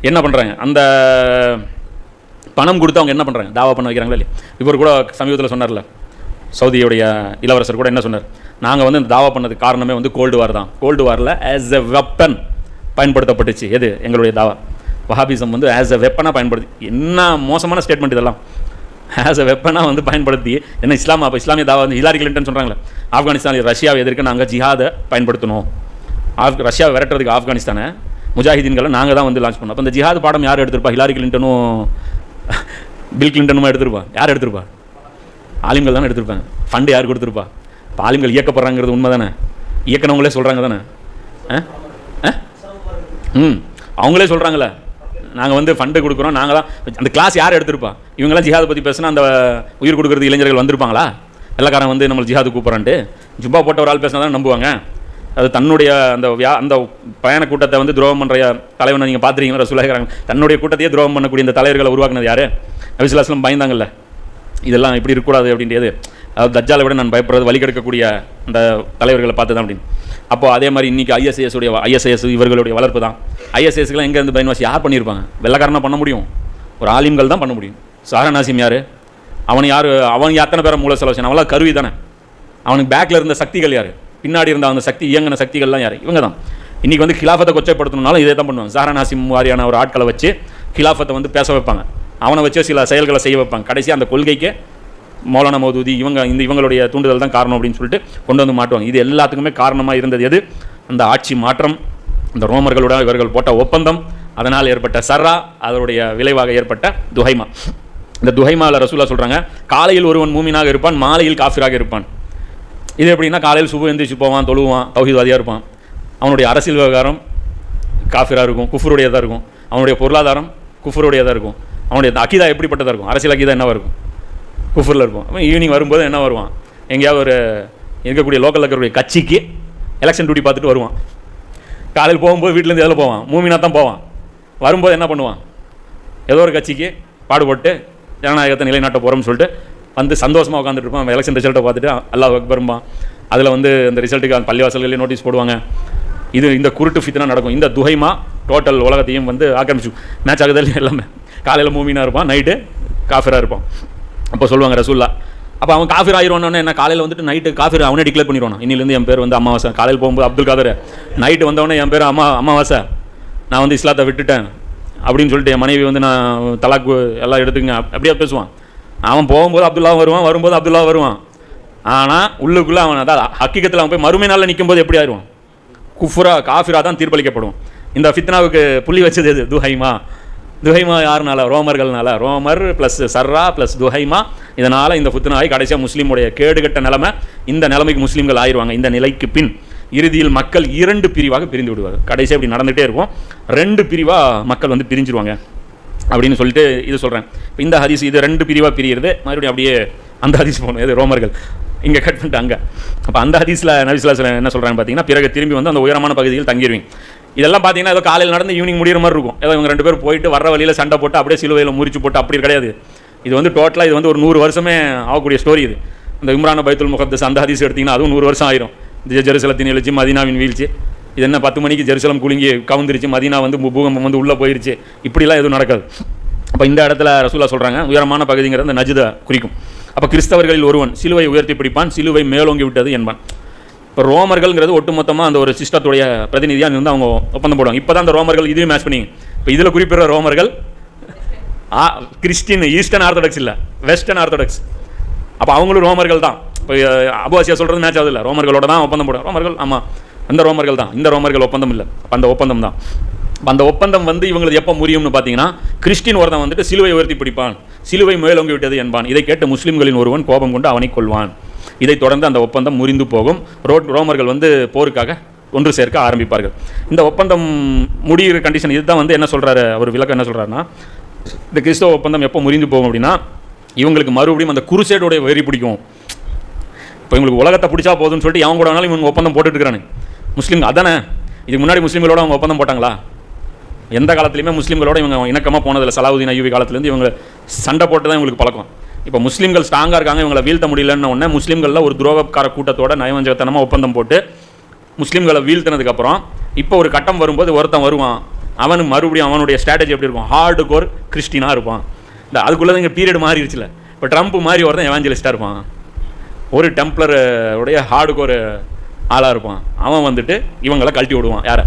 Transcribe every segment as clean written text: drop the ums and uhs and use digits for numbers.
என்ன பண்ணுறாங்க, அந்த பணம் கொடுத்து அவங்க என்ன பண்ணுறாங்க, தாவா பண்ண வைக்கிறாங்களா இல்லையா? இவர் கூட சமீபத்தில் சொன்னார்ல, சவுதியுடைய இளவரசர் கூட என்ன சொன்னார், நாங்கள் வந்து இந்த தாவா பண்ணதுக்கு காரணமே வந்து கோல்டு வார் தான். கோல்டு வாரில் ஆஸ் எ வெப்பன் பயன்படுத்தப்பட்டுச்சு. எது? எங்களுடைய தாவா. வஹாபிசம் வந்து ஆஸ் எ வெப்பனாக பயன்படுத்தி, என்ன மோசமான ஸ்டேட்மெண்ட் இதெல்லாம். ஆஸ் எ வெப்பனாக வந்து பயன்படுத்தி என்ன அப்போ இஸ்லாமிய தாவா வந்து ஹிலாரி கிளின்டன் சொல்கிறாங்களே, ஆப்கானிஸ்தானில் ரஷ்யாவை எதிர்க்க நாங்கள் ஜிஹாதை பயன்படுத்தணும், ரஷ்யாவை விரட்டுறதுக்கு ஆப்கானிஸ்தானை முஜாஹிதீன்களை நாங்கள் தான் வந்து லான்ச் பண்ணோம். அப்போ இந்த ஜிஹாது பாடம் யார் எடுத்திருப்பா? Hillary கிளின்டனும் bill கிளின்டனுமா எடுத்திருப்பா? யார் எடுத்திருப்பா? ஆலிம்கள் தானே எடுத்திருப்பாங்க. ஃபண்டு யார் கொடுத்துருப்பா? இப்போ ஆலிம்கள் இயக்கப்படுறாங்கிறது உண்மை தானே, இயக்கினவங்களே சொல்கிறாங்க தானே. அவங்களே சொல்கிறாங்களே, நாங்கள் வந்து ஃபண்டு கொடுக்குறோம், நாங்கள் தான். அந்த கிளாஸ் யார் எடுத்திருப்பா? இவங்கெல்லாம் ஜிஹாதை பற்றி பேசினா அந்த உயிர் கொடுக்குறது இளைஞர்கள் வந்திருப்பாங்களா? வெள்ளக்காரன் வந்து நம்மளை ஜிஹாது கூப்பிட்றான்ட்டு ஜுப்பா போட்ட ஒரு ஆள் பேசினா தான் நம்புவாங்க. அது தன்னுடைய அந்த பயண கூட்டத்தை வந்து துரோகம் பண்ணுற தலைவனை நீங்கள் பார்த்துருக்கீங்களா? ரசூலுல்லாஹி தன்னுடைய கூட்டத்தையே துரோகம் பண்ணக்கூடிய இந்த தலைவர்களை உருவாக்குனது யார்? நபி ஸல்லல்லாஹு அலைஹி வஸல்லம் பயந்தாங்கல்ல, இதெல்லாம் இப்படி இருக்கக்கூடாது அப்படின்றது. அதாவது தஜ்ஜாலை விட நான் பயப்படுறது வழி கெடுக்கக்கூடிய அந்த தலைவர்களை பார்த்து தான் அப்படின்னு. அப்போது அதே மாதிரி இன்றைக்கி ஐஎஸ்ஐஎஸ் இவர்களுடைய வளர்ப்பு தான். ஐஎஸ்ஐஎஸ்க்கெலாம் எங்கேருந்து பயன்வாசி யார் பண்ணியிருப்பாங்க? வெள்ளக்காரனாக பண்ண முடியும், ஒரு ஆலிம்கள் தான் பண்ண முடியும். சாரா நாசிம் யார்? அவன் எத்தனை பேரை மூல செலவு? அவளாம் கருவி தானே. அவனுக்கு பேக்கில் இருந்த சக்திகள் யார்? பின்னாடி இருந்த அந்த சக்தி இயங்கின சக்திகள்லாம் யார்? இவங்க தான். இன்றைக்கி வந்து ஹிலாஃபத்தை கொச்சைப்படுத்தணும்னாலும் இதே தான் பண்ணுவாங்க. சாரா நாசிம் வாரியான ஒரு ஆட்களை வச்சு ஹிலாஃபத்தை வந்து பேச வைப்பாங்க, அவனை வச்சு சில செயல்களை செய்ய வைப்பாங்க. கடைசி அந்த கொள்கைக்கு மௌலானா மௌதூதி இவங்களுடைய தூண்டுதல் தான் காரணம் அப்படின்னு சொல்லிட்டு கொண்டு வந்து மாட்டுவாங்க. இது எல்லாத்துக்குமே காரணமாக இருந்தது எது? அந்த ஆட்சி மாற்றம், இந்த ரோமர்களோட இவர்கள் போட்ட ஒப்பந்தம், அதனால் ஏற்பட்ட சர்ரா, அதனுடைய விளைவாக ஏற்பட்ட துஹைமா. இந்த துஹைமாவில் ரசூலுல்லாஹ் சொல்கிறாங்க, காலையில் ஒருவன் மூமினாக இருப்பான், மாலையில் காஃபிராக இருப்பான். இது எப்படின்னா, காலையில் சுபு எந்திரிச்சு போவான், தொழுவான், தௌஹீத்வாதியாக இருப்பான், அவனுடைய அரசியல் விவகாரம் காஃபிராக இருக்கும், குஃபருடையதாக இருக்கும், அவனுடைய பொருளாதாரம் குஃபருடையதாக இருக்கும், அவனுடைய அக்கீதா எப்படிப்பட்டதாக இருக்கும்? அரசியல் அக்கீதா என்னவாக இருக்கும்? குஃபரில் இருக்கும். அவன் ஈவினிங் வரும்போது என்ன வருவான்? எங்கேயாவது ஒரு இருக்கக்கூடிய லோக்கலில் இருக்கக்கூடிய கட்சிக்கு எலெக்ஷன் டியூட்டி பார்த்துட்டு வருவான். காலையில் போகும்போது வீட்டிலேருந்து எதில் போவான்? மூமினா தான் போவான். வரும்போது என்ன பண்ணுவான்? ஏதோ ஒரு கட்சிக்கு பாடுபட்டு ஜனநாயகத்தை நிலைநாட்ட போகிறோம்னு சொல்லிட்டு வந்து சந்தோஷமாக உட்காந்துட்டு இருப்பான். எலெக்ஷன் ரிசல்ட்டை பார்த்துட்டு அல்லாஹ் அக்பர்பான். அதில் வந்து இந்த ரிசல்ட்டுக்கு அந்த பள்ளிவாசல்களே நோட்டீஸ் போடுவாங்க. இந்த குருட்டு ஃபித்னா நடக்கும். இந்த துஹைமா டோட்டல் உலகத்தையும் வந்து ஆக்கிரமிச்சு மேட்ச் ஆகுதல் எல்லாமே. காலையில் மூமினாக இருப்பான், நைட்டு காஃபிராக இருப்பான். அப்போ சொல்லுவாங்க ரசூல்லா, அப்போ அவன் காஃபிர் ஆயிடுவானே என்ன? காலையில் வந்துட்டு நைட்டு காஃபிர் அவனே டிக்ளேர் பண்ணிடுவான், இன்னிலேருந்து என் பேர் வந்து அமாவாசை. காலையில் போகும்போது அப்துல் காதர், நைட்டு வந்தவொடனே என் பேர் அமாவாசை, நான் வந்து இஸ்லாத்தை விட்டுட்டேன் அப்படின்னு சொல்லிட்டு என் மனைவி வந்து நான் தலாக்கு எல்லாம் எடுத்துங்க அப்படியே பேசுவான். அவன் போகும்போது அப்துல்லா வருவான், வரும்போது அப்துல்லா வருவான். ஆனால் உள்ளுக்குள்ளே அவன் அதான் ஹக்கீகத்தில் அவன் போய் மறுமை நாளில் நிற்கும்போது எப்படி ஆயிடுவான்? குஃபுரா காஃபிரா தான் தீர்ப்பளிக்கப்படுவான். இந்த ஃபித்னாவுக்கு புள்ளி வச்சது எது? துஹைமா. துஹைமா யாருனால? ரோமர்கள்னால. ரோமர் ப்ளஸ் சர்ரா ப்ளஸ் துஹைமா. இதனால் இந்த ஃபித்னாவை கடைசியாக முஸ்லீமுடைய கேடுகட்ட நிலைமை, இந்த நிலைமைக்கு முஸ்லீம்கள் ஆயிடுவாங்க. இந்த நிலைக்கு பின் இறுதியில் மக்கள் 2 பிரிவாக பிரிந்து விடுவாங்க. கடைசியாக இப்படி நடந்துகிட்டே இருக்கும், 2 பிரிவாக மக்கள் வந்து பிரிஞ்சிருவாங்க அப்படின்னு சொல்லிட்டு இது சொல்கிறேன். இப்போ இந்த ஹதீஸ் இது 2 பிரிவாக பிரிகிறது. மறுபடியும் அப்படியே அந்த ஹதீஸ் போகணும், எது? ரோமர்கள் இங்கே கட் பண்ணிட்டு அங்கே. அப்போ அந்த ஹதீஸில் நபி ஸல்லல்லாஹு அலைஹி வஸல்லம் என்ன சொல்கிறாங்க பார்த்தீங்கன்னா, பிறகு திரும்பி வந்து அந்த உயரமான பகுதியில் தங்கிடுவீங்க. இதெல்லாம் பார்த்தீங்கன்னா ஏதோ காலையில் நடந்து ஈவினிங் முடிகிற மாதிரி இருக்கும். ஏதோ இவங்க 2 பேர் போயிட்டு வர்ற வழியில் சண்டை போட்டு அப்படியே சிலுவையில் முறிச்சு போட்டு அப்படி கிடையாது. இது வந்து டோட்டலாக இது வந்து ஒரு 100 வருஷமே ஆகக்கூடிய ஸ்டோரி. இது இந்த இம்ரான் பைத்துல் முகத்தஸ் அந்த ஹதீஸ் எடுத்திங்கன்னா அதுவும் 100 வருஷம் ஆயிரும். இந்த ஜெருசலத்தின் எழுச்சி, மதீனாவின் வீழ்ச்சி, இது என்ன 10 மணிக்கு ஜெருசலம் குலுங்கி கவுந்துருச்சு, மதீனா வந்து பூகம்பம் வந்து உள்ளே போயிருச்சு, இப்படிலாம் எதுவும் நடக்காது. அப்போ இந்த இடத்துல ரசூலுல்லாஹ் சொல்கிறாங்க, உயரமான பகுதிங்கிறது அந்த நஜ்தை குறிக்கும். அப்போ கிறிஸ்தவர்களில் ஒருவன் சிலுவை உயர்த்தி பிடிப்பான், சிலுவை மேலோங்கி விட்டது என்பான். இப்போ ரோமர்கள்ங்கிறது ஒட்டுமொத்தமாக அந்த ஒரு சிஸ்டத்துடைய பிரதிநிதியாக இருந்து அவங்க ஒப்பந்தம் போடுவாங்க. இப்போ தான் அந்த ரோமர்கள் இதையும் மேட்ச் பண்ணி, இப்போ இதில் குறிப்பிடுற ரோமர்கள் கிறிஸ்டின், ஈஸ்டர்ன் ஆர்த்தடாக்ஸ் இல்லை, வெஸ்டர்ன் ஆர்த்தடாக்ஸ். அப்போ அவங்களும் ரோமர்கள் தான். இப்போ அபுவாசியா சொல்கிறது மேட்ச் ஆகுது இல்லை, ரோமர்களோட தான் ஒப்பந்தம் போடுவோம். ரோமர்கள் ஆமாம், அந்த ரோமர்கள் தான். இந்த ரோமர்கள் ஒப்பந்தம் இல்லை, அப்போ அந்த ஒப்பந்தம் தான். அந்த ஒப்பந்தம் வந்து இவங்களுக்கு எப்போ முடியும்னு பார்த்தீங்கன்னா, கிறிஸ்டின் ஒருத்தன் வந்துட்டு சிலுவை உயர்த்தி பிடிப்பான், சிலுவை மேலோங்கி விட்டது என்பான். இதை கேட்ட முஸ்லீம்களின் ஒருவன் கோபம் கொண்டு அவனை கொள்வான். இதை தொடர்ந்து அந்த ஒப்பந்தம் முறிந்து போகும். ரோமர்கள் வந்து போருக்காக ஒன்று சேர்க்க ஆரம்பிப்பார்கள். இந்த ஒப்பந்தம் முடிகிற கண்டிஷன் இதுதான். வந்து என்ன சொல்கிறாரு அவர் விளக்கம் என்ன சொல்கிறாருன்னா, இந்த கிறிஸ்தவ ஒப்பந்தம் எப்போ முறிந்து போகும் அப்படின்னா, இவங்களுக்கு மறுபடியும் அந்த குருசேடோடைய வெறி பிடிக்கும். இப்போ இவங்களுக்கு உலகத்தை பிடிச்சா போதும்னு சொல்லிட்டு எவன் கூட வேணாலும் இவங்க ஒப்பந்தம் போட்டுட்டு இருக்கிறானு. முஸ்லீம் அதானே, இதுக்கு முன்னாடி முஸ்லீம்களோட அவங்க ஒப்பந்தம் போட்டாங்களா? எந்த காலத்துலையுமே முஸ்லீம்களோட இவங்க இணக்கமாக போனதில்லை. சலாவுதீன் அய்யூபி காலத்துலேருந்து இவங்க சண்டை போட்டு தான் இவங்களுக்கு பழக்கம். இப்போ முஸ்லீம்கள் ஸ்ட்ராங்காக இருக்காங்க, இவங்களை வீழ்த்த முடியலன்னு உடனே முஸ்லீம்களில் ஒரு துரோகக்கார கூட்டத்தோட நயவஞ்சகத்தனமாக ஒப்பந்தம் போட்டு முஸ்லீம்களை வீழ்த்தினதுக்கப்புறம் இப்போ ஒரு கட்டம் வரும்போது ஒருத்தன் வருவான், அவனுக்கு மறுபடியும் அவனுடைய ஸ்ட்ராட்டஜி எப்படி இருக்கும், ஹார்டு கோர் கிறிஸ்டினாக இருப்பான். இந்த அதுக்குள்ளே இங்கே பீரியட் மாறிடுச்சுல. இப்போ ட்ரம்ப் மாதிரி ஒருத்தன் எவாஞ்சலிஸ்டாக இருப்பான், ஒரு டெம்ப்ளர் உடைய ஹார்டு கோர் ஆளாக இருப்பான். அவன் வந்துட்டு இவங்களை கழட்டி விடுவான். யாரை?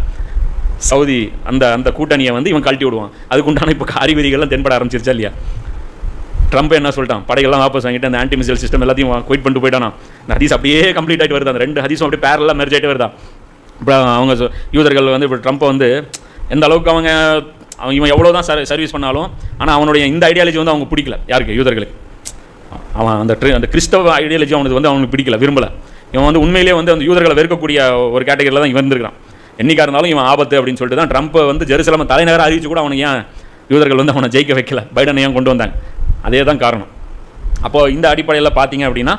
சவுதி அந்த அந்த கூட்டணியை வந்து இவன் கழட்டி விடுவான். அதுக்குண்டான இப்போ அறிகுறிகள்லாம் தென்பட ஆரம்பிச்சிருச்சா இல்லையா? ட்ரம்ப் என்ன சொல்லிட்டான், படைகள்லாம் வாபஸ் வாங்கிட்டு அந்த ஆன்டி மிசைல் சிஸ்டம் எல்லாத்தையும் குயிட் பண்ணிட்டு போயிட்டானா. இந்த ஹதீஸ் அப்படியே கம்ப்ளீட் ஆகிட்டு வருது, அந்த 2 ஹதீஸும் அப்படியே பேரலாக மெர்ஜ் ஆகிட்டு வருதா. இப்போ அவங்க யூதர்கள் வந்து இப்போ ட்ரம்ப்பை வந்து எந்த அளவுக்கு இவன் எவ்வளோ தான் சர்வீஸ் பண்ணாலும், ஆனால் அவனுடைய இந்த ஐடியாலஜி வந்து அவங்க பிடிக்கல. யாருக்கு? யூதர்களுக்கு. அவன் அந்த கிறிஸ்தவ ஐடியாலஜி அவனுக்கு பிடிக்கல, விரும்பலை. இவன் வந்து உண்மையிலேயே வந்து அந்த யூதர்களை வெறுக்கக்கூடிய ஒரு கேட்டகரியில் தான் இவன் இருந்திருக்கான். என்றைக்காக இருந்தாலும் இவன் ஆபத்து அப்படின்னு சொல்லிட்டு தான் ட்ரம்ப் வந்து ஜெருசலேம் தலைநகராக அறிவிச்சு கூட அவனுக்கு ஏன் யூதர்கள் வந்து அவனை ஜெயிக்க வைக்கல, பைடனை ஏன் கொண்டு வந்தாங்க, அதே தான் காரணம். அப்போது இந்த அடிப்படையில் பார்த்தீங்க அப்படின்னா,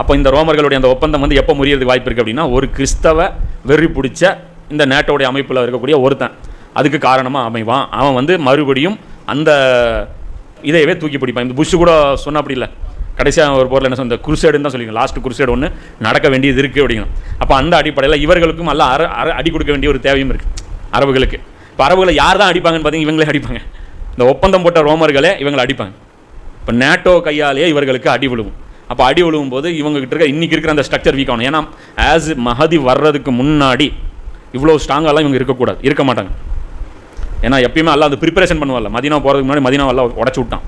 அப்போ இந்த ரோமர்களுடைய அந்த ஒப்பந்தம் வந்து எப்போ முறியறதுக்கு வாய்ப்பு இருக்குது அப்படின்னா, ஒரு கிறிஸ்தவ வெறி பிடிச்ச இந்த நேட்டோடைய அமைப்பில் இருக்கக்கூடிய ஒருத்தன் அதுக்கு காரணமாக அமைவான். அவன் வந்து மறுபடியும் அந்த இதையவே தூக்கி பிடிப்பான். இந்த புஷ் கூட சொன்ன அப்படி இல்லை, கடைசியாக ஒரு போரில் என்ன சொன்ன, குருசேடுன்னு தான் சொல்லிங்க, லாஸ்ட் குருசேடு ஒன்று நடக்க வேண்டியது இருக்குது அப்படிங்கணும். அப்போ அந்த அடிப்படையில் இவர்களுக்கும் நல்லா அடி கொடுக்க வேண்டிய ஒரு தேவையும் இருக்குது அரபுகளுக்கு. இப்போ அரபுகளை யார் தான் அடிப்பாங்கன்னு பார்த்தீங்கன்னா இவங்களே அடிப்பாங்க. இந்த ஒப்பந்தம் போட்ட ரோமர்களே இவங்களை அடிப்பாங்க. இப்போ நேட்டோ கையாலேயே இவர்களுக்கு அடி விழுவும். அப்போ அடி விழுவும் போது இவங்ககிட்ட இருக்க இன்றைக்கி இருக்கிற அந்த ஸ்ட்ரக்சர் வீக் ஆகணும். ஏன்னா ஆஸ் மஹதி வர்றதுக்கு முன்னாடி இவ்வளோ ஸ்ட்ராங்காலாம் இவங்க இருக்கக்கூடாது, இருக்க மாட்டாங்க. ஏன்னா எப்பயுமே எல்லாம் அந்த ப்ரிப்பரேஷன் பண்ணுவாங்க. மதினா போகிறதுக்கு முன்னாடி மதினாவெல்லாம் உடச்சி விட்டான்.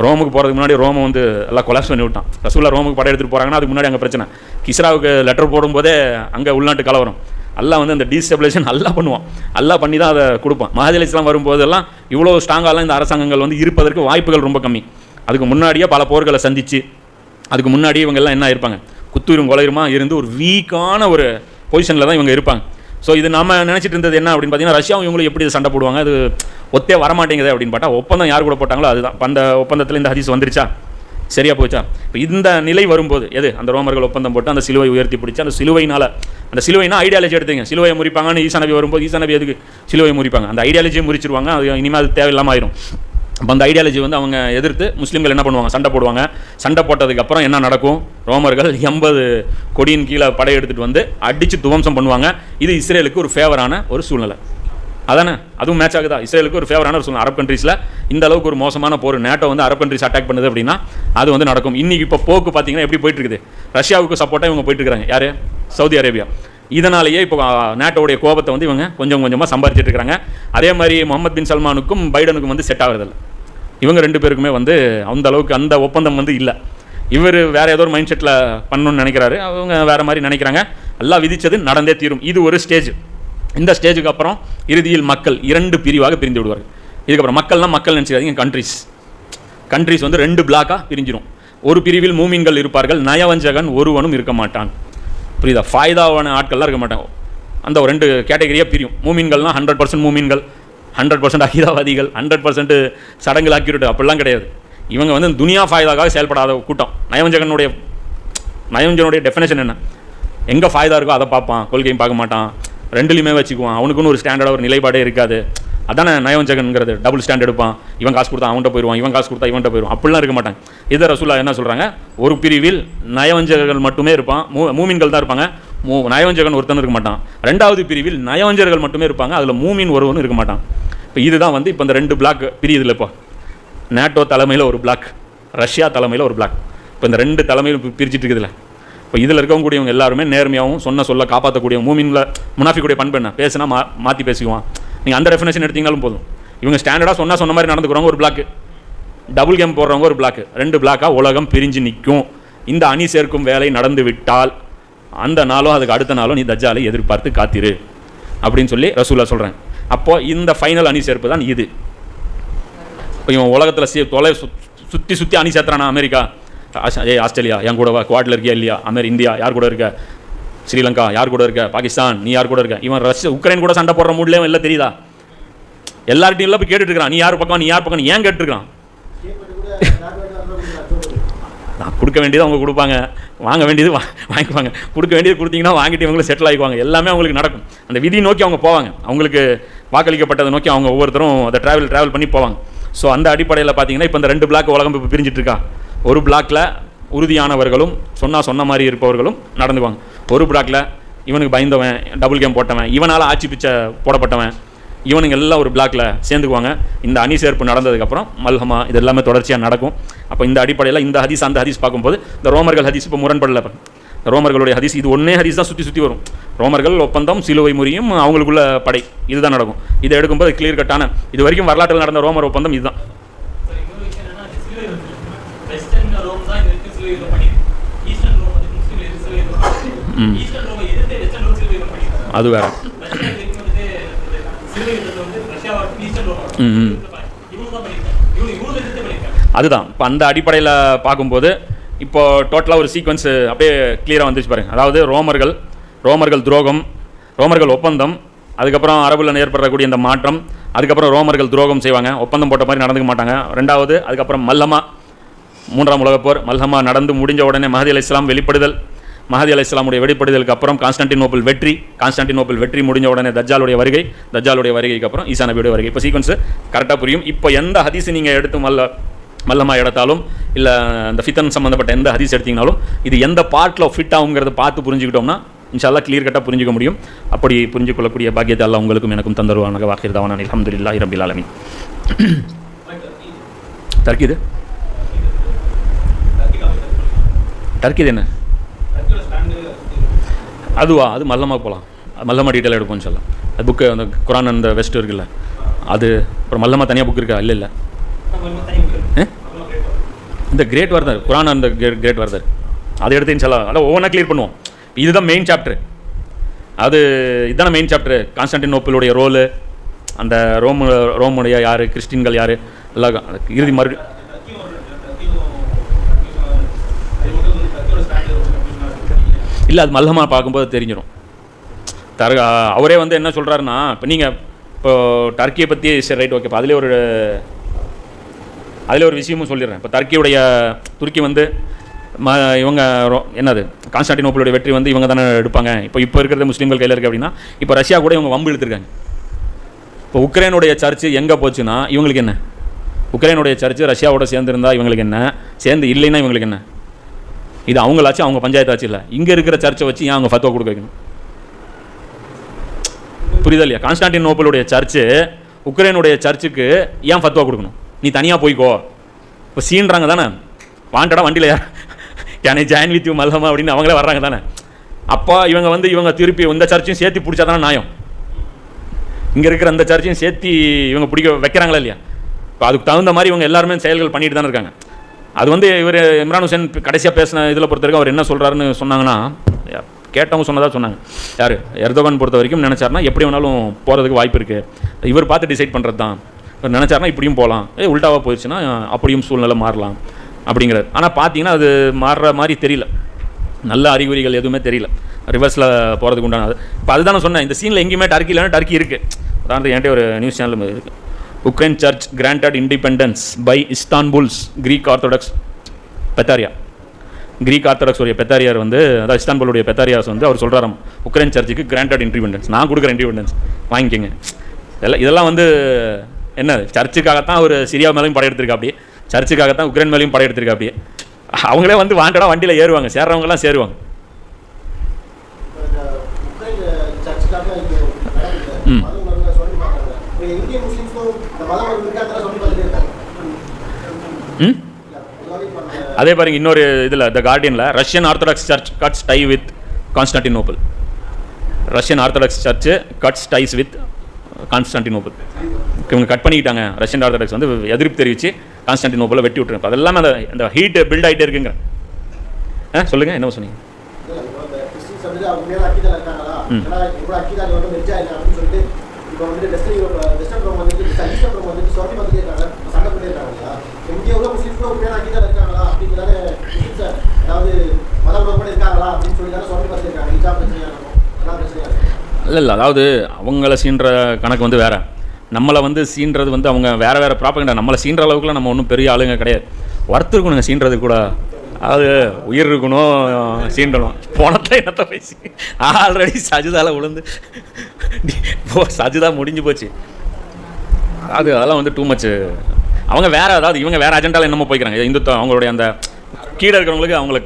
ரோமுக்கு போகிறதுக்கு முன்னாடி ரோமை வந்து எல்லாம் கொலாப்ஸ் பண்ணி விட்டான். ரசூலா ரோமுக்கு படம் எடுத்துகிட்டு போகிறாங்கன்னா அதுக்கு முன்னாடி அங்கே பிரச்சனை. கிஸ்ராவுக்கு லெட்டர் போடும்போதே அங்கே உள்நாட்டு கலவரம். எல்லாம் வந்து அந்த டீஸ்டபிலேஷன் எல்லாம் பண்ணுவான், எல்லாம் பண்ணி தான் அதை கொடுப்பான். மஹதி அலைஹிஸ்ஸலாம் வரும்போதெல்லாம் இவ்வளோ ஸ்ட்ராங்காலாம் இந்த அரசாங்கங்கள் வந்து இருப்பதற்கு வாய்ப்புகள் ரொம்ப கம்மி. அதுக்கு முன்னாடியே பல போர்களை சந்தித்து அதுக்கு முன்னாடியே இவங்க எல்லாம் என்ன இருப்பாங்க, குத்துயிரும் கொலையுமா இருந்து ஒரு வீக்கான ஒரு பொசிஷனில் தான் இவங்க இருப்பாங்க. ஸோ இது நம்ம நினச்சிட்டு இருந்தது என்ன அப்படின்னு பார்த்தீங்கன்னா, ரஷ்யாவும் இவங்களும் எப்படி சண்டை போடுவாங்க, அது ஒத்தே வரமாட்டேங்குது அப்படின்னு பார்த்தா ஒப்பந்தம் யார் கூட போட்டாங்களோ அதுதான். அந்த ஒப்பந்தத்தில் இந்த ஹதீஸ் வந்துருச்சா, சரியாக போச்சா. இப்போ இந்த நிலை வரும்போது எது, அந்த ரோமர்கள் ஒப்பந்தம் போட்டு அந்த சிலுவை உயர்த்தி பிடிச்சி அந்த சிலுவையினால், அந்த சிலுவைனா ஐடியாலஜி எடுத்துங்க, சிலுவையை முறிப்பாங்கன்னு ஈசா நபி வரும்போது ஈசா நபி எதுக்கு சிலுவையை முறிப்பாங்க, அந்த ஐடியாலஜியை முறிச்சிருவாங்க. அது இனிமேல் அது தேவையில்லாமல் ஆயிரும். அப்போ அந்த ஐடியாலஜி வந்து அவங்க எதிர்த்து முஸ்லீம்கள் என்ன பண்ணுவாங்க, சண்டை போடுவாங்க. சண்டை போட்டதுக்கப்புறம் என்ன நடக்கும், ரோமர்கள் 80 கொடியின் கீழே படை எடுத்துகிட்டு வந்து அடித்து துவம்சம் பண்ணுவாங்க. இது இஸ்ரேலுக்கு ஒரு ஃபேவரான ஒரு சூழ்நிலை அதானே, அதுவும் மேட்ச் ஆகுதா. இஸ்ரேலுக்கு ஒரு ஃபேவரான ஒரு சூழ்நிலை. அரப் கண்ட்ரீஸில் இந்த அளவுக்கு ஒரு மோசமான போர் நேட்டோ வந்து அரப் கண்ட்ரீஸ் அட்டாக் பண்ணுது அப்படின்னா அது வந்து நடக்கும். இன்றைக்கி இப்போ போக்கு பார்த்தீங்கன்னா எப்படி போயிட்டு இருக்குது, ரஷ்யாவுக்கு சப்போர்ட்டாக இவங்க போயிட்டு இருக்காங்க. யார்? Saudi Arabia. இதனாலேயே இப்போ நேட்டோடைய கோபத்தை வந்து இவங்க கொஞ்சம் கொஞ்சமாக சம்பாதிச்சிட்டு இருக்கிறாங்க. அதே மாதிரி முகமது பின் சல்மானுக்கும் பைடனுக்கும் வந்து செட் ஆகுறதில்ல. இவங்க 2 பேருக்குமே வந்து அந்த அளவுக்கு அந்த ஒப்பந்தம் வந்து இல்லை. இவர் வேறு ஏதோ ஒரு மைண்ட் செட்டில் பண்ணணும்னு நினைக்கிறாரு, அவங்க வேறு மாதிரி நினைக்கிறாங்க. எல்லாம் விதித்தது நடந்தே தீரும். இது ஒரு ஸ்டேஜ். இந்த ஸ்டேஜுக்கு அப்புறம் இறுதியில் மக்கள் 2 பிரிவாக பிரிந்து விடுவார்கள். இதுக்கப்புறம் மக்கள் நினச்சிக்காதீங்க, கண்ட்ரிஸ் வந்து 2 பிளாக்காக பிரிஞ்சிடும். ஒரு பிரிவில் மூமின்கள் இருப்பார்கள், நயவஞ்சகன் ஒருவனும் இருக்க மாட்டான். புரியுதா? ஃபாய்தாவான ஆட்கள்லாம் இருக்க மாட்டாங்க. அந்த 2 கேட்டகரியாக பிரியும். மூமின்கள்னால் 100% மூமின்கள், 100% அகிதாவாதிகள், 100% சடங்குகள் ஆக்கிவிட்டு அப்படிலாம் கிடையாது. இவங்க வந்து துனியா ஃபாய்தாக்காக செயல்படாத கூட்டம். நயவஞ்சனுடைய டெஃபினேஷன் என்ன, எங்கே ஃபாய்தா இருக்கோ அதை பார்ப்பான், கொள்கையும் பார்க்க மாட்டான், 2லையுமே வச்சுக்குவான். அவனுக்குன்னு ஒரு ஸ்டாண்டர்டாக ஒரு நிலைப்பாடே இருக்காது. அதானே நயவஞ்சகன்கிறது. டபுள் ஸ்டாண்ட் எடுப்பான், இவன் காசு கொடுத்தா அவன்கிட்ட போயிடுவான், இவன் காசு கொடுத்தா இவன்கிட்ட போயிடுவான், அப்படிலாம் இருக்க மாட்டாங்க. இதை ரசூலா என்ன சொல்கிறாங்க, ஒரு பிரிவில் நயவஞ்சகர்கள் மட்டுமே இருப்பான், மூமின்கள் தான் இருப்பாங்க, நயவஞ்சகன் ஒருத்தன் இருக்க மாட்டான். 2வது பிரிவில் நயவஞ்சகர்கள் மட்டுமே இருப்பாங்க, அதில் மூமின் ஒருவனும் இருக்க மாட்டான். இப்போ இதுதான் வந்து இப்போ இந்த 2 பிளாக் பிரியுதில்ல. இப்போ நேட்டோ தலைமையில் ஒரு பிளாக், ரஷ்யா தலைமையில் ஒரு பிளாக். இப்போ இந்த 2 தலைமையில் பிரிச்சுட்டு இருக்குதுல்ல. இப்போ இதில் இருக்கக்கூடியவங்க எல்லாருமே நேர்மையாகவும் சொல்ல காப்பாற்றக்கூடிய மூமின்ல முனாஃபிக்குடைய பண்பு என்ன, பேசுனா மாற்றி பேசிக்குவான். நீங்கள் அந்த டெஃபினேஷன் எடுத்தீங்கனாலும் போதும். இவங்க ஸ்டாண்டர்டாக சொன்ன மாதிரி நடந்துக்கிறவங்க ஒரு பிளாக்கு, டபுள் கேம் போடுறவங்க ஒரு பிளாக்கு. 2 பிளாக்காக உலகம் பிரிஞ்சு நிற்கும். இந்த அணி சேர்க்கும் வேலை நடந்து விட்டால் அந்த நாளும் அதுக்கு அடுத்த நாளும் நீ தஜ்ஜாலை எதிர்பார்த்து காத்திரு அப்படின்னு சொல்லி ரசூலா சொல்கிறேன். அப்போது இந்த ஃபைனல் அணி சேர்ப்பு தான் இது. இப்போ இவன் உலகத்தில் சுற்றி அணி சேர்த்துறானா, அமெரிக்கா, ஆஸ்திரேலியா என் கூட குவாட்டில் இருக்கியா இல்லையா, இந்தியா யார் கூட இருக்க, ஸ்ரீலங்கா யார் கூட இருக்க, பாகிஸ்தான் நீ யார் கூட இருக்க, இவன் உக்ரைன் கூட சண்டை போடுற மூட்லேயும் இல்லை தெரியுதா, எல்லார்ட்டையும் போய் கேட்டுட்டு இருக்கிறான், நீ யார் பக்கம் ஏன் கேட்டுருக்கான். நான் கொடுக்க வேண்டியது அவங்க கொடுப்பாங்க, வாங்க வேண்டியது வாங்கிக்குவாங்க. கொடுக்க வேண்டியது கொடுத்தீங்கன்னா வாங்கிட்டு இவங்களும் செட்டில் ஆகிக்குவாங்க. எல்லாமே அவங்களுக்கு நடக்கும். அந்த விதி நோக்கி அவங்க போவாங்க, அவங்களுக்கு வாக்களிக்கப்பட்டதை நோக்கி அவங்க ஒவ்வொருத்தரும் அதை ட்ராவல் பண்ணி போவாங்க. ஸோ அந்த அடிப்படையில் பார்த்தீங்கன்னா இப்போ இந்த 2 பிளாக் உலகம் இப்போ பிரிஞ்சிட்டு இருக்கா. ஒரு பிளாக்கில் உறுதியானவர்களும் சொன்ன மாதிரி இருப்பவர்களும் நடந்துக்குவாங்க. ஒரு பிளாக்கில் இவனுக்கு பயந்தவன், டபுள் கேம் போட்டவன், இவனால் ஆட்சி பிச்சை போடப்பட்டவன், இவனுங்க எல்லாம் ஒரு பிளாக்ல சேர்ந்துக்குவாங்க. இந்த அணி சேர்ப்பு நடந்ததுக்கப்புறம் மல்ஹமா இது எல்லாமே தொடர்ச்சியாக நடக்கும். அப்போ இந்த அடிப்படையில் இந்த ஹதீஸ் அந்த ஹதீஸ் பார்க்கும்போது இந்த ரோமர்கள் ஹதீஸ் இப்போ முரண்படல. ரோமர்களுடைய ஹதீஸ் இது ஒன்றே ஹதீஸ் தான் சுற்றி வரும். ரோமர்கள் ஒப்பந்தம், சிலுவை முறியும், அவங்களுக்குள்ள படை, இதுதான் நடக்கும். இதை எடுக்கும்போது கிளியர் கட்டான இது வரைக்கும் வரலாற்றில் நடந்த ரோமர் ஒப்பந்தம் இதுதான். அது வேற. அதுதான் இப்போ அந்த அடிப்படையில் பார்க்கும்போது இப்போ டோட்டலாக ஒரு சீக்வன்ஸ் அப்படியே கிளியராக வந்துச்சு பாருங்க. அதாவது ரோமர்கள் துரோகம், ரோமர்கள் ஒப்பந்தம், அதுக்கப்புறம் அரபுல ஏற்படக்கூடிய இந்த மாற்றம், அதுக்கப்புறம் ரோமர்கள் துரோகம் செய்வாங்க, ஒப்பந்தம் போட்ட மாதிரி நடந்துக்க மாட்டாங்க. ரெண்டாவது அதுக்கப்புறம் மல்லமா, 3ஆம் உலகப் போர், மல்ஹமா நடந்து முடிஞ்ச உடனே மஹதி அலைஹிஸ்ஸலாம் வெளிப்படுதல், மஹதி அலைஹிஸ்ஸலாமுடைய வெளிப்படுதலுக்கு அப்புறம் கான்ஸ்டான்டினோப்பிள் வெற்றி முடிஞ்ச உடனே தஜ்ஜாலுடைய வருகைக்கு அப்புறம் ஈசா நபியுடைய வருகை. இப்போ சீக்வன்ஸ் கரெக்டாக புரியும். இப்போ எந்த ஹதீஸ் நீங்கள் எடுத்து மல்லமா எடுத்தாலும் இல்லை இந்த ஃபித்தன் சம்மந்தப்பட்ட எந்த ஹதீஸ் எடுத்தீங்கனாலும் இது எந்த பார்ட்டில் ஃபிட் ஆகுங்கிறத பார்த்து புரிஞ்சுக்கிட்டோம்னா இன்ஷா அல்லாஹ் கிளியர் கட்டாக புரிஞ்சிக்க முடியும். அப்படி புரிஞ்சு கொள்ளக்கூடிய பாக்கியத்தை அல்லாஹ் உங்களுக்கும் எனக்கும் தந்தருவானாக. வாஹிர் தவானா அல்ஹம்துலில்லாஹி ரப்பில் ஆலமீன். டர்க்கி என்ன அதுவா? அது மல்லமா போகலாம். மல்லமா டீட்டெயில் எடுப்போம் இன்ஷா அல்லாஹ். அது புக்கு அந்த குரான் அந்த வெஸ்ட் இருக்குல்ல அது. அப்புறம் மல்லமா தனியாக புக் இருக்கா? இல்லை இந்த கிரேட் வார்தர் குரான் அந்த கிரேட் வார்தர் அதை எடுத்து இன்ஷா அல்லாஹ் அதான் ஒவ்வொன்றா கிளியர் பண்ணுவோம். இதுதான் மெயின் சாப்டர். இதுதானே மெயின் சாப்டர். கான்ஸ்டான்டினோப்பிளுடைய ரோலு, அந்த ரோமுடைய யார், கிறிஸ்டின்கள் யார், எல்லாம் இறுதி இல்லை அது மல்லமா பார்க்கும்போது தெரிஞ்சிடும். அவரே வந்து என்ன சொல்கிறாருன்னா, இப்போ நீங்கள் இப்போ டர்க்கியை பற்றி சரி ரைட் ஓகே, இப்போ அதிலே ஒரு விஷயமும் சொல்லிடுறேன். இப்போ துருக்கி வந்து இவங்க என்னது கான்ஸ்டான்டினோப்பிளுடைய வெற்றி வந்து இவங்க தானே எடுப்பாங்க. இப்போ இருக்கிறது முஸ்லீம்கள் கையில் இருக்குது அப்படின்னா, இப்போ ரஷ்யா கூட இவங்க வம்பு இழுத்துருக்காங்க. இப்போ உக்ரைனுடைய சர்ச்சு எங்கே போச்சுன்னா இவங்களுக்கு என்ன? உக்ரைனுடைய சர்ச்சு ரஷ்யாவோட சேர்ந்துருந்தா இவங்களுக்கு என்ன, சேர்ந்து இல்லைன்னா இவங்களுக்கு என்ன? இது அவங்களாச்சு, அவங்க பஞ்சாயத்தாச்சு. இல்லை இங்கே இருக்கிற சர்ச்சை வச்சு ஏன் அவங்க ஃபத்வா கொடுக்க வைக்கணும்? புரியுதா இல்லையா? கான்ஸ்டான்டினோப்பிளுடைய சர்ச்சு உக்ரைனுடைய சர்ச்சுக்கு ஏன் ஃபத்வா கொடுக்கணும்? நீ தனியாக போய்க்கோ. இப்போ சீன்றாங்க தானே, வாண்டடா வண்டியில் can I join with you மல்ஹமா அப்படின்னு அவங்களே வர்றாங்க தானே. அப்போ இவங்க திருப்பி இந்த சர்ச்சையும் சேர்த்து பிடிச்சா தானே நியாயம். இங்கே இருக்கிற அந்த சர்ச்சையும் சேர்த்து இவங்க பிடிக்க வைக்கிறாங்களா இல்லையா? இப்போ அதுக்கு தகுந்த மாதிரி இவங்க எல்லாருமே செயல்கள் பண்ணிட்டு தானே இருக்காங்க. அது வந்து இவர் இம்ரான் ஹுசைன் கடைசியாக பேசின இதில் பொறுத்த வரைக்கும் அவர் என்ன சொல்கிறாருன்னு சொன்னாங்கன்னா, கேட்டவங்க சொன்னாங்க. யார் எர்தோகன் பொறுத்த வரைக்கும் நினச்சாருன்னா எப்படி வேணாலும் போகிறதுக்கு வாய்ப்பு இருக்குது, இவர் பார்த்து டிசைட் பண்ணுறது தான். இவர் நினச்சாருன்னா இப்படியும் போகலாம், உல்டாவாக போயிடுச்சுன்னா அப்படியும் சூழ்நிலை மாறலாம் அப்படிங்கிறார். ஆனால் பார்த்தீங்கன்னா அது மாறுற மாதிரி தெரியல, நல்ல அறிகுறிகள் எதுவுமே தெரியல, ரிவர்ஸில் போகிறதுக்கு உண்டானது. இப்போ அதுதான் நான் சொன்னேன், இந்த சீனில் எங்கேயுமே டர்க்கி இல்லைன்னா டர்க்கி இருக்குது. அதாவது என்கிட்ட ஒரு நியூஸ் சேனல் இருக்குது, Ukraine church granted independence by Istanbul's Greek Orthodox patriarch. Greek Orthodox உடைய பெத்தாரியார் வந்து, அதாவது இஸ்தான்புலுடைய பெத்தாரியாஸ் வந்து அவர் சொல்கிறாராம், உக்ரைன் சர்ச்சுக்கு கிராண்டட் இண்டிபெண்டன்ஸ், நான் கொடுக்குற இண்டிபெண்டன்ஸ் வாங்கிக்கோங்க. இதெல்லாம் வந்து என்ன, சர்ச்சுக்காகத்தான் ஒரு சிரியா மேலேயும் படையெடுத்திருக்கா, அப்படியே சர்ச்சுக்காகத்தான் உக்ரைன் மேலேயும் படையெடுத்திருக்கா. அப்படியே அவங்களே வந்து வாண்டடாக வண்டியில் ஏறுவாங்க, சேர்றவங்கலாம் சேருவாங்க. அதே பாருங்க இன்னொரு இதில் த கார்டியனில் Russian Orthodox church cuts tie with Constantinople. Russian Orthodox church cuts ties with Constantinople. இவங்க கட் பண்ணிக்கிட்டாங்க. ரஷ்யன் ஆர்த்தடாக்ஸ் வந்து எதிர்ப்பு தெரிவித்து கான்ஸ்டான்டினோப்பிளை வெட்டி விட்டுருங்க. அதெல்லாம் அந்த ஹீட் பில்ட் ஆகிட்டே இருக்குங்க. சொல்லுங்கள், என்ன சொன்னீங்க? இல்லை, அதாவது அவங்கள சீன்ற கணக்கு வந்து வேறு, நம்மளை வந்து சீன்றது வந்து அவங்க வேறு ப்ராப்பகண்டா. நம்மளை சீன்ற அளவுக்குலாம் நம்ம ஒன்றும் பெரிய ஆளுங்க கிடையாது. ஒருத்தர் இருக்கணுங்க சீன்றது கூட, அது உயிர் இருக்கணும், சீண்டணும். போனத்தை என்னத்தை பேசி ஆல்ரெடி சஜிதால விழுந்து சஜிதா முடிஞ்சு போச்சு. அதெல்லாம் வந்து டூ மச். அவங்க வேறு, அதாவது இவங்க வேறு அஜெண்டாவில் என்னமோ போய்க்கிறாங்க. இந்துத்துவம் அவங்களுடைய அந்த கீழே இருக்கிறவங்களுக்கு அவங்கள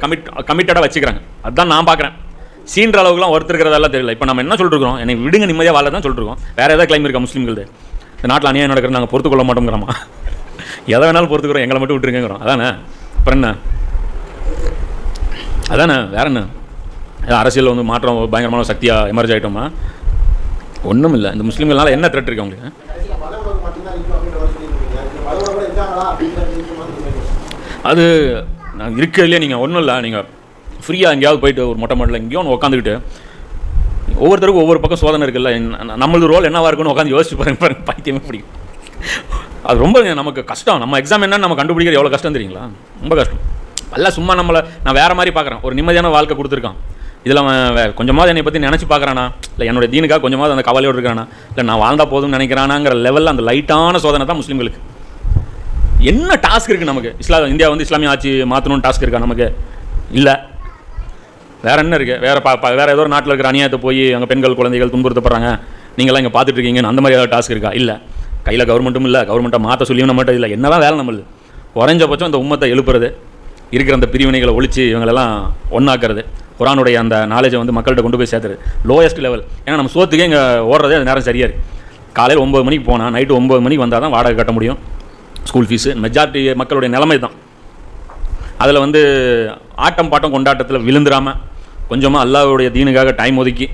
கமிட்டடாக வச்சுக்கிறாங்க. அதுதான் நான் பார்க்குறேன். சீன்ற அளவுக்குலாம் ஒருத்தருக்கிறதெல்லாம் தெரியல. இப்போ நம்ம என்ன சொல்லிருக்கோம், எனக்கு விடுங்க நிம்மதியாக வாழ தான் சொல்லிருக்கோம். வேறு ஏதாவது கிளைம் இருக்கா முஸ்லீம்கள்? இந்த நாட்டில் அநியாயம் நடக்கிறது நாங்கள் பொறுத்துக்கொள்ள மாட்டோங்கிறோமா? எதை வேணாலும் பொறுத்துக்கிறோம், எங்களை மட்டும் விட்டுருங்கிறோம். அதானே? அப்புறம் என்ன? அதானே, வேற என்ன? அரசியல் வந்து மாற்றம் பயங்கரமான சக்தியாக எமர்ஜ் ஆகிட்டோமா? ஒன்றும் இல்லை. இந்த முஸ்லீம்கள்னால என்ன த்ரெட் இருக்கு அவங்களுக்கு? அது நான் இருக்க இல்லையா? நீங்கள் ஒன்றும் இல்லை, நீங்கள் ஃப்ரீயாக எங்கேயாவது போயிட்டு ஒரு மொட்டை மாடலில் எங்கேயோ ஒன்று உட்காந்துக்கிட்டு ஒவ்வொருத்தருக்கும் ஒவ்வொரு பக்கம் சோதனை இருக்குல்ல, நம்மளது ரோல் என்னவாக இருக்குன்னு உட்காந்து யோசிச்சு பாருங்க. பைத்தியமே பிடிக்கும். அது ரொம்ப நமக்கு கஷ்டம். நம்ம எக்ஸாம் என்னன்னு நம்ம கண்டுபிடிக்கிறது எவ்வளோ கஷ்டம் தெரியுங்களா? ரொம்ப கஷ்டம். எல்லாம் சும்மா நம்மளை நான் வேறு மாதிரி பார்க்குறேன். ஒரு நிம்மதியான வாழ்க்கை கொடுத்துருக்கான். இதில் அவன் கொஞ்சமாவது என்னை பற்றி நினச்சி பார்க்குறானா, இல்லை என்னோட தீனுக்காக கொஞ்சமாவது அந்த கவலையோடு இருக்கிறானா, இல்லை நான் வாழ்ந்தா போதும்னு நினைக்கிறானாங்கிற லெவலில் அந்த லைட்டான சோதனை தான் முஸ்லீம்களுக்கு. என்ன டாஸ்க் இருக்குது நமக்கு? இந்தியா வந்து இஸ்லாமிய ஆட்சி மாற்றணும்னு டாஸ்க் இருக்கா நமக்கு? இல்லை. வேறு என்ன இருக்குது? வேறு ஏதோ ஒரு நாட்டில் இருக்கிற அநியாயத்தை போய் அங்கே பெண்கள் குழந்தைகள் துன்புறுத்தப்படுறாங்க, நீங்களாம் இங்கே பார்த்துட்டு இருக்கீங்கன்னு அந்த மாதிரி ஏதாவது டாஸ்க் இருக்கா? இல்லை. கையில் கவர்மெண்ட்டும் இல்லை, கவர்மெண்ட்டை மாற்ற சொல்லியும் நம்மகிட்ட இல்லை. என்ன தான் வேலை நம்மளுது? குறைஞ்சபட்சம் இந்த உம்மத்தை எழுப்புறது, இருக்கிற அந்த பிரிவினைகளை ஒழிச்சு இவங்களெல்லாம் ஒன்றாக்குறது, குரானுடைய அந்த நாலேஜை வந்து மக்கள்கிட்ட கொண்டு போய் சேர்த்துறது லோயஸ்ட் லெவல். ஏன்னா நம்ம சோத்துக்கே இங்கே ஓடுறதே அது நேரம் சரியாக இருக்குது. காலையில் 9 மணிக்கு போனால் நைட்டு 9 மணிக்கு வந்தால் தான் வாடகை கட்ட முடியும், ஸ்கூல் ஃபீஸு. மெஜாரிட்டி மக்களுடைய நிலைமை தான். அதில் வந்து ஆட்டம் பாட்டம் கொண்டாட்டத்தில் விழுந்துடாமல் கொஞ்சமாக அல்லாஹ்வுடைய தீனுக்காக டைம் ஒதுக்கி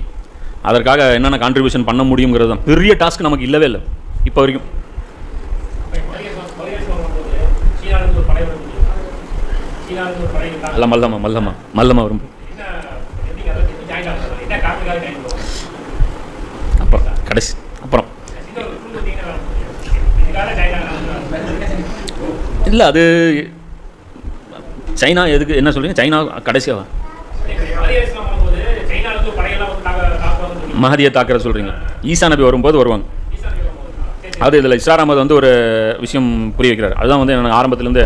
அதற்காக என்னென்ன கான்ட்ரிபியூஷன் பண்ண முடியுங்கிறது தான் பெரிய டாஸ்க் நமக்கு இல்லவே இல்லை இப்போ வரைக்கும். எல்லாம் மல்லமா வரும். அப்புறம் கடைசி அப்புறம் இல்லை, அது சைனா எதுக்கு என்ன சொல்கிறீங்க? சைனா கடைசியாக மஹதியை தாக்குற சொல்கிறீங்க. ஈசா நபி வரும்போது வருவாங்க. அது இதில் இஸ்ரார் அஹமது வந்து ஒரு விஷயம் புரிய வைக்கிறார். அதுதான் வந்து எனக்கு ஆரம்பத்துலேருந்து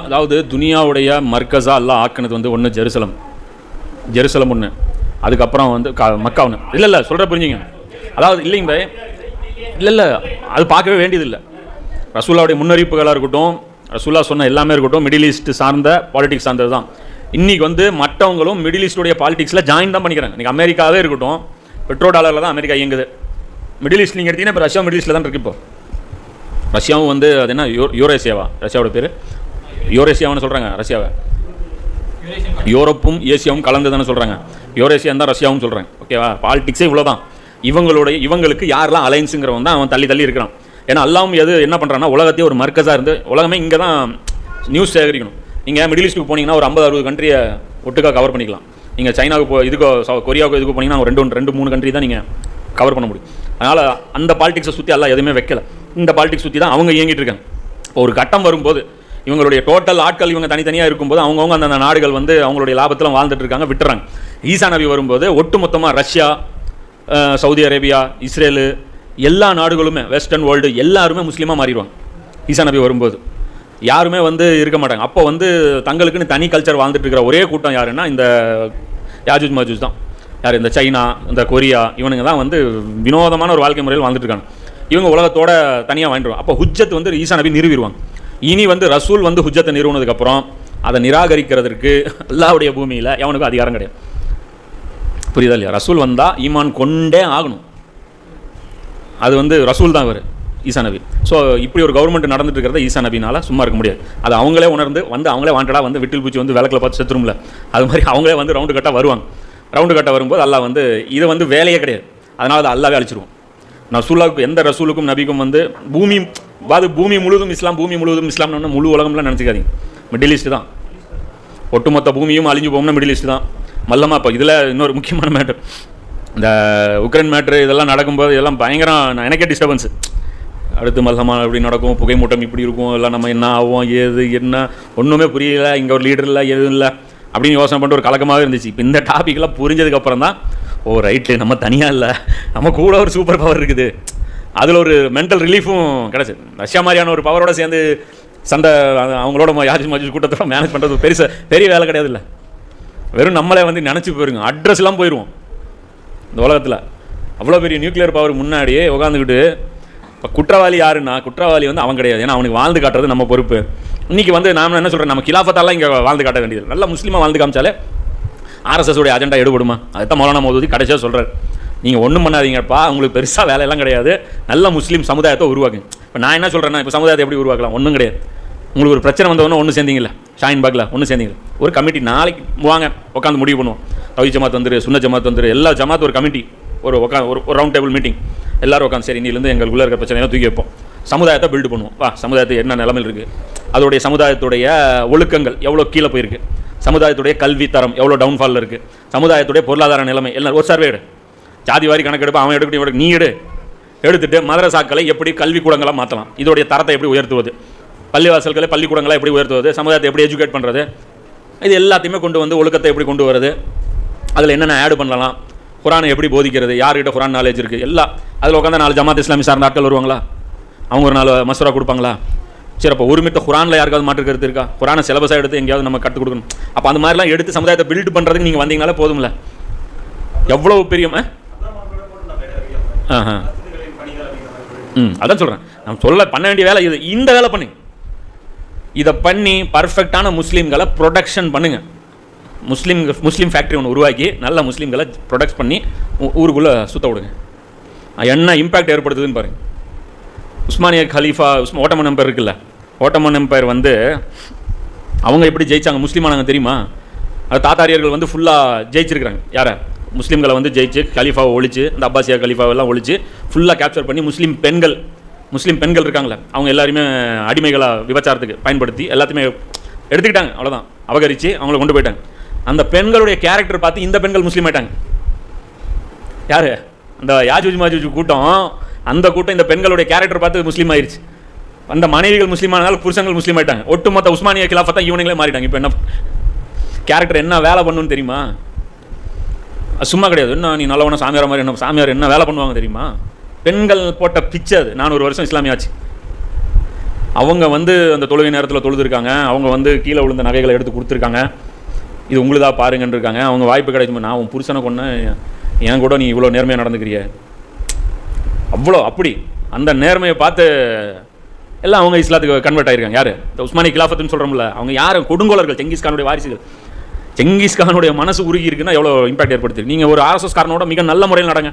அதாவது துனியாவுடைய மர்கஸா எல்லாம் ஆக்குனது வந்து ஒன்று ஜெருசலம் ஒன்று, அதுக்கப்புறம் வந்து மக்கா ஒன்று. இல்லை சொல்கிற புரிஞ்சுங்க. அதாவது இல்லைங்க பை, இல்லை அது பார்க்கவே வேண்டியதில்லை. ரசூலாவுடைய முன்னறிவிப்புகளாக இருக்கட்டும், ரசூலா சொன்ன எல்லாமே இருக்கட்டும், மிடில் ஈஸ்ட் சார்ந்த பாலிடிக்ஸ் சார்ந்தது தான். இன்றைக்கி வந்து மற்றவங்களும் மிடில் ஈஸ்டுடைய பாலிடிக்ஸில் ஜாயின் தான் பண்ணிக்கிறாங்க. இன்றைக்கி அமெரிக்காவே இருக்கட்டும், பெட்ரோ டாலரில் தான் அமெரிக்கா இயங்குது. மிடில் ஈஸ்ட் நீங்கள் எடுத்தீங்கன்னா இப்போ ரஷ்யா மிடில் ஈஸ்ட்டில் தான் இருக்குது. இப்போ ரஷ்யாவும் வந்து அது என்ன யூரேசியாவா? ரஷ்யாவோட பேர் யூரேசியாவான்னு சொல்கிறாங்க. ரஷ்யாவை யூரோப்பும் ஏசியாவும் கலந்து தானே சொல்கிறாங்க. யூரேசியா தான் ரஷ்யாவும் சொல்கிறாங்க. ஓகேவா? பாலிடிக்ஸே இவ்வளோ தான். இவங்களுக்கு யாரெல்லாம் அலைன்ஸுங்கிறவன் தான் அவன் தள்ளி இருக்கிறான். ஏன்னா அல்லாவும் என்ன பண்ணுறான்னா உலகத்தையே ஒரு மர்க்கஸாக இருந்து உலகமே இங்கே தான் நியூஸ் சேகரிக்கணும். நீங்கள் மிடில் ஈஸ்ட்டுக்கு போனீங்கன்னா ஒரு 50-60 கண்ட்ரியை ஒட்டுக்காக கவர் பண்ணிக்கலாம். நீங்கள் சைனாவுக்கு கொரியாவுக்கு இதுக்கு போனீங்கன்னா ஒரு 2-3 கண்ட்ரி தான் நீங்கள் கவர் பண்ண முடியும். அதனால் அந்த பாலிடிக்ஸை சுற்றி எல்லாம் எதுவுமே வைக்கல. இந்த பாலிடிக்ஸ் சுற்றி தான் அவங்க இயங்கிட்டு இருக்காங்க. இப்போ ஒரு கட்டம் வரும்போது இவங்களுடைய டோட்டல் ஆட்கள் இவங்க தனித்தனியாக இருக்கும்போது அவங்கவுங்க அந்த நாடுகள் வந்து அவங்களுடைய லாபத்தில் வாழ்ந்துட்டு இருக்காங்க, விட்டுறாங்க. ஈசா நபி வரும்போது ஒட்டுமொத்தமாக ரஷ்யா, சவுதி அரேபியா, இஸ்ரேலு எல்லா நாடுகளுமே வெஸ்டர்ன் வேர்ல்டு எல்லாருமே முஸ்லீமாக மாறிடுவாங்க. ஈசா நபி வரும்போது யாருமே வந்து இருக்க மாட்டாங்க. அப்போ வந்து தங்களுக்குன்னு தனி கல்ச்சர் வாழ்ந்துட்டு இருக்கிற ஒரே கூட்டம் யாருன்னா இந்த யாஜூஜ் மாஜூஜ் தான். யார்? இந்த சைனா, இந்த கொரியா, இவனுங்க தான் வந்து வினோதமான ஒரு வாழ்க்கை முறையில் வாழ்ந்துட்டு இருக்காங்க. இவங்க உலகத்தோட தனியாக வாழ்ந்துருவாங்க. அப்போ ஹுஜ்ஜத் வந்து ஈசா நபி நிறுவிடுவாங்க. இனி வந்து ரசூல் வந்து ஹுஜ்ஜத்தை நிறுவனதுக்கப்புறம் அதை நிராகரிக்கிறதுக்கு அல்லாஹ்வுடைய பூமியில் எவனுக்கும் அதிகாரம் கிடையாது. புரியுதா இல்லையா? ரசூல் வந்தால் ஈமான் கொண்டே ஆகணும். அது வந்து ரசூல் தான் இவர் ஈசா நபி. ஸோ இப்படி ஒரு கவர்மெண்ட் நடந்துட்டு இருக்கிறத ஈசா நபினால் சும்மா இருக்க முடியாது. அது அவங்களே உணர்ந்து வந்து அவங்களே வாண்டடாக வந்து விட்டில் பூச்சி வந்து விளக்கில் பார்த்து செத்துரும்ல, அது மாதிரி அவங்களே வந்து ரவுண்டு கட்டாக வருவாங்க. ரவுண்டு கட்ட வரும்போது அல்லாஹ் வந்து இது வந்து வேலையே கிடையாது. அதனால் அதை அல்லாவே அழிச்சிருவோம். ரசூலுக்கும் எந்த ரசூலுக்கும் நபிக்கும் வந்து பூமி முழுவதும் இஸ்லாம்னு முழு உலகம்லாம் நினச்சிக்காதீங்க. மிடில் ஈஸ்ட் தான். ஒட்டுமொத்த பூமியும் அழிஞ்சு போகும்னா மிடில் ஈஸ்ட் தான். மல்லமா இப்போ இதில் இன்னொரு முக்கியமான மேட்ரு, இந்த உக்ரைன் மேட்ரு இதெல்லாம் நடக்கும்போது இதெல்லாம் பயங்கரம் எனக்கே டிஸ்டர்பன்ஸு. அடுத்து மல்லமா இப்படி நடக்கும், புகை மூட்டம் இப்படி இருக்கும், எல்லாம் நம்ம என்ன ஆகும், என்ன ஒன்றுமே புரியல, இங்கே ஒரு லீடர் இல்லை, எதுவும் இல்லை அப்படின்னு யோசனை பண்ணிட்டு ஒரு கலக்கமாகவே இருந்துச்சு. இப்போ இந்த டாப்பிக்கெலாம் புரிஞ்சதுக்கப்புறம் தான் ஓ ரைட்டு, நம்ம தனியாக இல்லை, நம்ம கூட ஒரு சூப்பர் பவர் இருக்குது, அதில் ஒரு மென்டல் ரிலீஃபும் கிடச்சி. ரஷ்யா மாதிரியான ஒரு பவரோட சேர்ந்து சண்டை அவங்களோட யாஜூஜ் மாஜூஜ் கூட்டத்தோட மேனேஜ் பண்ணுறது பெரிய வேலை கிடையாது. இல்லை, வெறும் நம்மளே வந்து நினச்சி போயிருங்க, அட்ரஸ்லாம் போயிடுவோம். இந்த உலகத்தில் அவ்வளோ பெரிய நியூக்ளியர் பவர் முன்னாடியே உட்காந்துக்கிட்டு இப்போ குற்றவாளி யாருன்னா, குற்றவாளி வந்து அவன் கிடையாது. ஏன்னா அவனுக்கு வாழ்ந்து காட்டுறது நம்ம பொறுப்பு. இன்றைக்கி வந்து நான் என்ன சொல்கிறேன், நம்ம கிலாஃபத்தாலாம் இங்கே வாழ்ந்து காட்ட வேண்டியது. நல்ல முஸ்லீமாக வாழ்ந்து காமிச்சாலே RSS உடைய அஜெண்டா எடுபடுமா? அதுதான் மௌலானா மௌதூதி கடைசியாக சொல்கிறார். நீங்கள் ஒன்றும் பண்ணாதீங்கப்பா, உங்களுக்கு பெருசாக வேலையெல்லாம் கிடையாது, நல்ல முஸ்லீம் சமுதாயத்தை உருவாக்குங்க. இப்போ நான் என்ன சொல்கிறேன்னா, இப்போ சமுதாயத்தை எப்படி உருவாக்கலாம்? ஒன்றும் கிடையாது. உங்களுக்கு ஒரு பிரச்சனை வந்தவொன்னே ஒன்று சேர்ந்தீங்களா, ஷாயின் பாக்கில் ஒன்று சேர்ந்தீங்களா, ஒரு கமிட்டி நாளைக்கு வாங்க உட்காந்து முடிவு பண்ணுவோம். தௌஹீத் ஜமாத் வந்துரு, சுன்ன ஜமாத் வந்துரு, எல்லா ஜமாத் ஒரு கமிட்டி, ஒரு ரவுண்ட் டேபிள் மீட்டிங், எல்லோரும் உட்காந்து சரி இன்னிலேருந்து எங்களுக்குள்ளே இருக்கிற பிரச்சனையெல்லாம் தூக்கி வைப்போம், சமுதாயத்தை பில்டு பண்ணுவோம். சமுதாயத்தை என்ன நிலைமையில் இருக்குது, அதோடைய சமுதாயத்துடைய ஒழுக்கங்கள் எவ்வளோ கீழே போயிருக்கு, சமுதாயத்துடைய கல்வி தரம் எவ்வளோ டவுன்ஃபாலில் இருக்குது, சமுதாயத்துடைய பொருளாதார நிலைமை எல்லாம் ஒரு சர்வே எடு. ஜாதி வாரி கணக்கெடுப்பு அவன் எடுக்கட்டும், நீ எடுத்துட்டு மதரசாக்களை எப்படி கல்விக்கூடங்களாக மாற்றலாம், இதோடைய தரத்தை எப்படி உயர்த்துவது, பள்ளிவாசல்களை பள்ளிக்கூடங்களை எப்படி உயர்த்துவது, சமுதாயத்தை எப்படி எஜுகேட் பண்ணுறது, இது எல்லாத்தையுமே கொண்டு வந்து ஒழுக்கத்தை எப்படி கொண்டு வருது, அதில் என்னென்ன ஆட் பண்ணலாம், குரானை எப்படி போதிக்கிறது, யார்கிட்ட குரான் நாலேஜ் இருக்குது, எல்லாம் அதில் உட்காந்து 4 ஜமாத் இஸ்லாமி சார்ந்த ஆட்கள் வருவாங்களா, அவங்க ஒரு 4 மசூரா கொடுப்பாங்களா? சரி, அப்போ ஒருமித்த குரானில் யாருக்காவது மாற்று கருத்து இருக்கா? குரானை சிலபஸாக எடுத்து எங்கேயாவது நம்ம கற்றுக் கொடுக்கணும். அப்போ அந்த மாதிரிலாம் எடுத்து சமுதாயத்தை பில்டு பண்ணுறதுக்கு நீங்கள் வந்தீங்கனாலே போதும்ல. எவ்வளோ பெரிய அதான் சொல்கிறேன், நான் பண்ண வேண்டிய வேலை இது. இந்த வேலை பண்ணி இதை பண்ணி பர்ஃபெக்டான முஸ்லீம்களை ப்ரொடக்ஷன் பண்ணுங்கள். முஸ்லீம் ஃபேக்ட்ரி ஒன்று உருவாக்கி நல்ல முஸ்லீம்களை ப்ரொடக்ட் பண்ணி ஊருக்குள்ளே சுற்ற விடுங்க. என்ன இம்பேக்ட் ஏற்படுத்துதுன்னு பாருங்கள். உஸ்மானிய கலீஃபா ஓட்டமன் எம்பையர் இருக்குல்ல, ஓட்டமன் எம்பையர் வந்து அவங்க எப்படி ஜெயிச்சாங்க, முஸ்லீமானாங்க தெரியுமா? அது தாத்தாரியர்கள் வந்து ஃபுல்லாக ஜெயிச்சிருக்கிறாங்க. யாரை? முஸ்லீம்களை வந்து ஜெயிச்சு கலீஃபாவை ஒழிச்சு, இந்த அப்பாசியா கலீஃபாவெல்லாம் ஒழிச்சு ஃபுல்லாக கேப்சர் பண்ணி முஸ்லீம் பெண்கள் இருக்காங்களே அவங்க எல்லாருமே அடிமைகளாக விபச்சாரத்துக்கு பயன்படுத்தி எல்லாத்தையுமே எடுத்துக்கிட்டாங்க. அவ்வளோதான், அபகரித்து அவங்கள கொண்டு போயிட்டாங்க. அந்த பெண்களுடைய கேரக்டர் பார்த்து இந்த பெண்கள் முஸ்லீம் ஆயிட்டாங்க. யார்? அந்த யாஜூஜ் மாஜூஜ் கூட்டம், அந்த கூட்டம் இந்த பெண்களுடைய கேரக்டர் பார்த்து முஸ்லீம் ஆயிடுச்சு. அந்த மனைவிகள் முஸ்லீம் ஆனாலும் புருஷங்கள் முஸ்லீம் ஆயிட்டாங்க. ஒட்டுமொத்த உஸ்மானிய கிலாஃபத்தா ஈவனிங்களே மாறிட்டாங்க. இப்போ என்ன கேரக்டர் என்ன வேலை பண்ணுன்னு தெரியுமா? சும்மா கிடையாது. என்ன நீ நல்லவன சாமியார் மாதிரி, என்ன சாமியார் என்ன வேலை பண்ணுவாங்க தெரியுமா? பெண்கள் போட்ட பிச்சை அது. 400 வருஷம் இஸ்லாமியாச்சு. அவங்க வந்து அந்த தொழுகை நேரத்தில் தொழுதுருக்காங்க, அவங்க வந்து கீழே விழுந்த நகைகளை எடுத்து கொடுத்துருக்காங்க, இது உங்களுதா பாருங்கன்னு இருக்காங்க. அவங்க வாய்ப்பு கிடைக்குமா, நான் உன் புருஷனை கொண்டு என் கூட நீ இவ்வளோ நேர்மையாக நடந்துக்கிறிய, அவ்வளோ அப்படி அந்த நேர்மையை பார்த்து எல்லாம் அவங்க இஸ்லாத்துக்கு கன்வெர்ட் ஆகிருக்காங்க. யார்? இந்த உஸ்மானி கிலாஃபத்துன்னு சொல்கிறோம்ல, அவங்க யார்? கொடுங்கோலர்கள், செங்கிஸ்கானுடைய வாரிசுகள். செங்கிஸ்கானுடைய மனசு உருகி இருக்குன்னா எவ்வளோ இம்பாக்ட் ஏற்படுத்தி. நீங்கள் ஒரு RSS காரனோட மிக நல்ல முறையில் நடங்க.